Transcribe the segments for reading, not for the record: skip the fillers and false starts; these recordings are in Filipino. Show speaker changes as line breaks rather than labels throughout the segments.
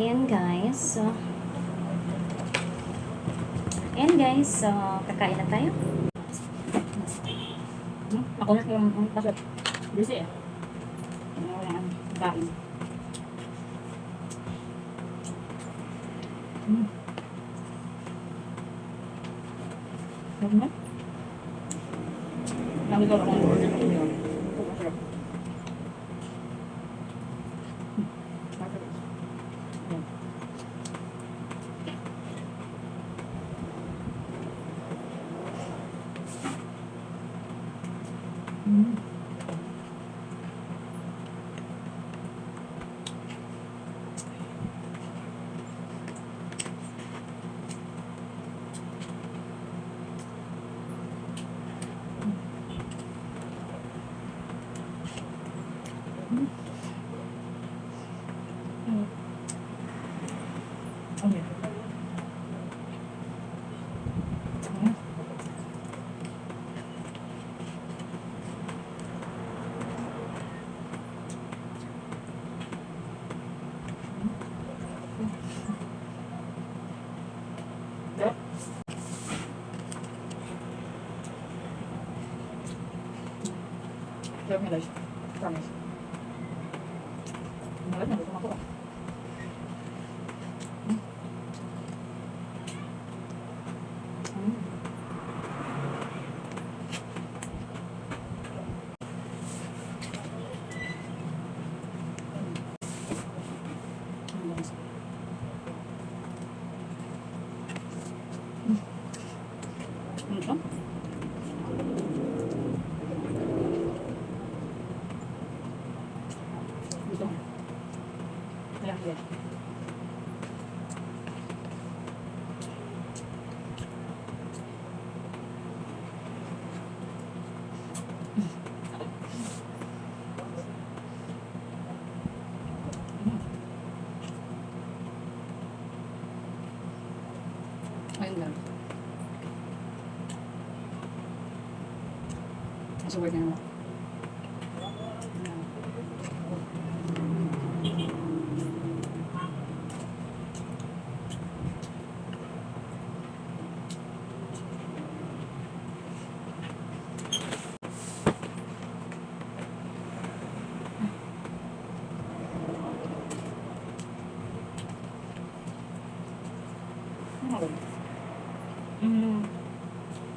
Ayan guys, so kakain na tayo.
Ako na yung pasok. Busy eh. Ano yung kain. Ano? Lagi ko akong order ko yun. Ito masarap. Masarap. Ayan. Okay. Sarap niya guys. Promise. Malat na gusto ako. Ito? Ito. Ayan, ayan. Ayun lang. Nasa word na naman.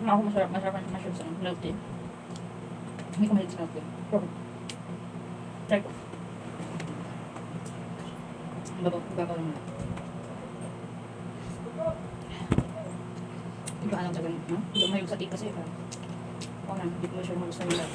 Ako masarap sa milk tea. Hindi ko mahilig sa milk tea. Pero, try ko. Babaw lang na. Iba alam talaga, no? Hindi ko mahilig sa tea kasi, ako na, hindi ko masyadong gusto nila.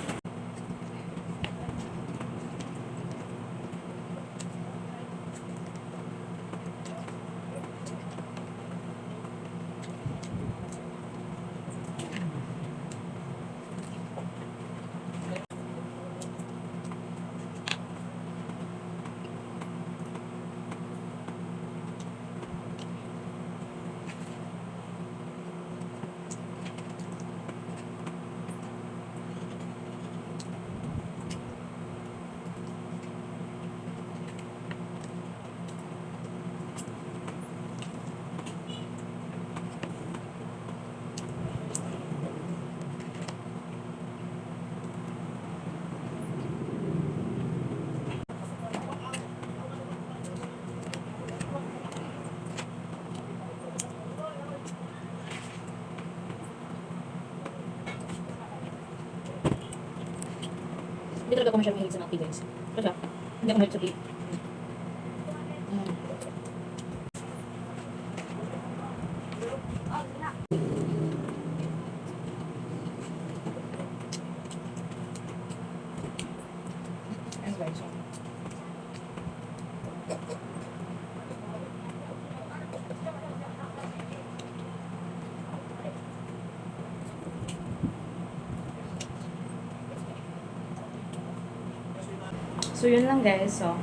Hindi talaga ako masyadong mahilig sa milk tea guys. Kasi hindi ako mahilig sa tea. Ayan guys.
So yun lang guys, so